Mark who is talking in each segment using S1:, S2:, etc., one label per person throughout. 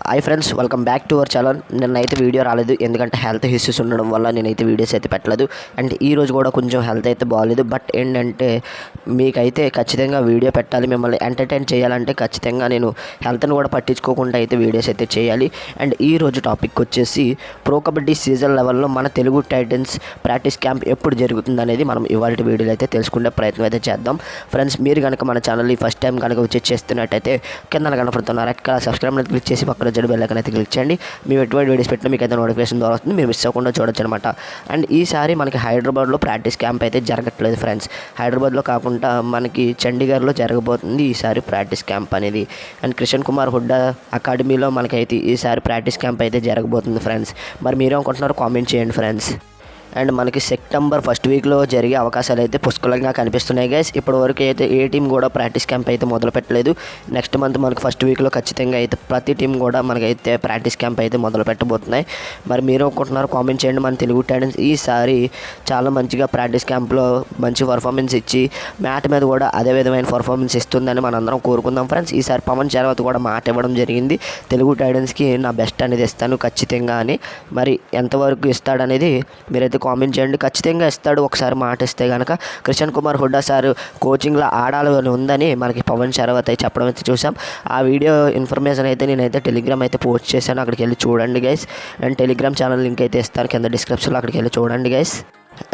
S1: Hi friends, welcome back to our channel. నిన్నైతే video రాలేదు ఎందుకంటే హెల్త్ ఇష్యూస్ ఉండడం వల్ల నేనైతే వీడియోస్ అయితే పెట్టలేదు. అండ్ ఈ రోజు కూడా కొంచెం హెల్త్ అయితే బాగాలేదు. బట్ ఏంటంటే మీకైతే ఖచ్చితంగా వీడియో పెట్టాలి, మిమ్మల్ని ఎంటర్టైన్ చేయాలంటే ఖచ్చితంగా నేను హెల్త్ని కూడా పట్టించుకోకుండా అయితే వీడియోస్ అయితే చేయాలి. అండ్ ఈ రోజు టాపిక్ వచ్చేసి ప్రో కబడ్డీ సీజన్ లెవెల్లో మన తెలుగు టైటన్స్ ప్రాక్టీస్ క్యాంప్ ఎప్పుడు జరుగుతుంది అనేది మనం ఇవాళ వీడియోలో అయితే తెలుసుకునే ప్రయత్నం అయితే చేద్దాం. ఫ్రెండ్స్, మీరు కనుక మన ఛానల్ని ఫస్ట్ టైం కనుక వచ్చి చేస్తున్నట్టయితే కింద కనపడుతున్న రెడ్ కలర్ సబ్స్క్రైబ్ అనేది క్లిక్ చేసి పక్కన బెల్ ఐకాన్ అయితే క్లిక్ చేయండి. మేము ఎటువంటి వీడియోస్ పెట్టినా మీకు అయితే నోటిఫికేషన్ ద్వారా వస్తుంది, మీరు మిస్ అవ్వకుండా చూడొచ్చు అనమాట. అండ్ ఈసారి మనకి హైదరాబాద్లో ప్రాక్టీస్ క్యాంప్ అయితే జరగట్లేదు ఫ్రెండ్స్. హైదరాబాద్లో కాకుండా మనకి చండీగఢ్లో జరగబోతుంది ఈసారి ప్రాక్టీస్ క్యాంప్ అనేది. అండ్ కిషన్ కుమార్ హుడ్డా అకాడమీలో మనకైతే ఈసారి ప్రాక్టీస్ క్యాంప్ అయితే జరగబోతుంది ఫ్రెండ్స్. మరి మీరేమనుకుంటున్నారో కామెంట్ చేయండి ఫ్రెండ్స్. అండ్ మనకి సెప్టెంబర్ ఫస్ట్ వీక్లో జరిగే అవకాశాలు అయితే పుష్కలంగా కనిపిస్తున్నాయి గైస్. ఇప్పటివరకు అయితే ఏ టీం కూడా ప్రాక్టీస్ క్యాంప్ అయితే మొదలు పెట్టలేదు. నెక్స్ట్ మంత్ మనకి ఫస్ట్ వీక్లో ఖచ్చితంగా అయితే ప్రతి టీం కూడా మనకైతే ప్రాక్టీస్ క్యాంప్ అయితే మొదలు పెట్టబోతున్నాయి. మరి మీరు అనుకుంటున్నారు కామెంట్ చేయండి. మన తెలుగు టైటన్స్ ఈసారి చాలా మంచిగా ప్రాక్టీస్ క్యాంప్లో మంచి పర్ఫార్మెన్స్ ఇచ్చి మ్యాట్ మీద కూడా అదే విధమైన పర్ఫార్మెన్స్ ఇస్తుందని మనందరం కోరుకుందాం ఫ్రెండ్స్. ఈసారి పవన్ చరవత్ కూడా మాట ఇవ్వడం జరిగింది, తెలుగు టైటన్స్కి నా బెస్ట్ అనేది ఇస్తాను ఖచ్చితంగా అని. మరి ఎంతవరకు ఇస్తాడనేది మీరైతే కామెంట్ చేయండి. ఖచ్చితంగా ఇస్తాడు, ఒకసారి మాట ఇస్తే కనుక. కిషన్ కుమార్ హుడ్డా సార్ కోచింగ్లో ఆడాలని ఉందని మనకి పవన్ చరవత్ అయితే చెప్పడం అయితే చూసాం. ఆ వీడియో ఇన్ఫర్మేషన్ అయితే నేనైతే టెలిగ్రామ్ అయితే పోస్ట్ చేశాను, అక్కడికి వెళ్ళి చూడండి guys. And Telegram channel link అయితే ఇస్తాను కింద డిస్క్రిప్షన్లో, అక్కడికి వెళ్ళి చూడండి గైస్.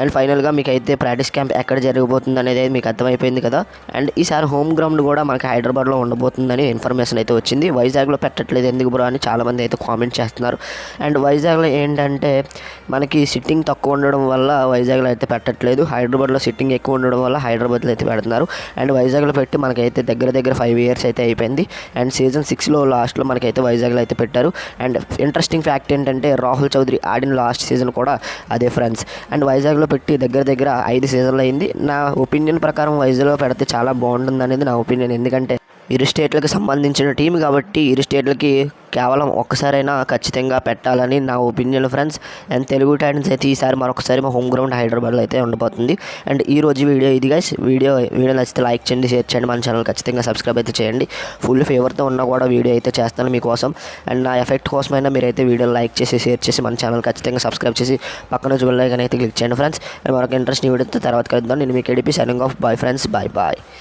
S1: అండ్ ఫైనల్గా మీకు అయితే ప్రాక్టీస్ క్యాంప్ ఎక్కడ జరగబోతుంది అనేది మీకు అర్థమైపోయింది కదా. అండ్ ఈసారి హోమ్ గ్రౌండ్ కూడా మనకి హైదరాబాద్లో ఉండబోతుందని ఇన్ఫర్మేషన్ అయితే వచ్చింది. వైజాగ్లో పెట్టట్లేదు ఎందుకు బ్రో అని చాలామంది అయితే కామెంట్ చేస్తున్నారు. అండ్ వైజాగ్లో ఏంటంటే మనకి సిట్టింగ్ తక్కువ ఉండడం వల్ల వైజాగ్లో అయితే పెట్టట్లేదు, హైదరాబాద్లో సిట్టింగ్ ఎక్కువ ఉండడం వల్ల హైదరాబాద్లో అయితే పెడుతున్నారు. అండ్ వైజాగ్లో పెట్టి మనకైతే దగ్గర 5 years అయితే అయిపోయింది. అండ్ సీజన్ 6లో లాస్ట్లో మనకైతే వైజాగ్లో అయితే పెట్టారు. అండ్ ఇంట్రెస్టింగ్ ఫ్యాక్ట్ ఏంటంటే రాహుల్ చౌదరి ఆడిన లాస్ట్ సీజన్ కూడా అదే ఫ్రెండ్స్. అండ్ వైజాగ్లో పెట్టి దగ్గర 5 సీజన్లు అయింది. నా ఒపీనియన్ ప్రకారం వైజాగ్లో పెడితే చాలా బాగుంటుంది అనేది నా ఒపీనియన్. ఎందుకంటే ఇరు స్టేట్లకు సంబంధించిన టీం కాబట్టి ఇరు స్టేట్లకి కేవలం ఒక్కసారైనా ఖచ్చితంగా పెట్టాలని నా opinion friends. And Telugu Titans అయితే ఈసారి మరొకసారి మా హోమ్ గ్రౌండ్ హైదరాబాద్లో అయితే ఉండబోతుంది. అండ్ ఈ రోజు వీడియో ఇది గైస్. వీడియో నచ్చితే లైక్ చేయండి, షేర్ చేయండి, మన ఛానల్ ఖచ్చితంగా సబ్స్క్రైబ్ అయితే చేయండి. ఫుల్ ఫేవర్తో ఉన్నా కూడా వీడియో అయితే చేస్తాను మీకోసం. అండ్ నా ఎఫెక్ట్ కోసమైనా మీరైతే వీడియో లైక్ చేసి షేర్ చేసి మన ఛానల్ ఖచ్చితంగా సబ్స్క్రైబ్ చేసి పక్కన బెల్ ఐకాన్ అయితే క్లిక్ చేయండి ఫ్రెండ్స్. అండ్ మరొక ఇంట్రెస్టింగ్ వీడియోతో తర్వాత కలుద్దాం. నేను మీకు ఏడిపి signing off. Bye friends, bye.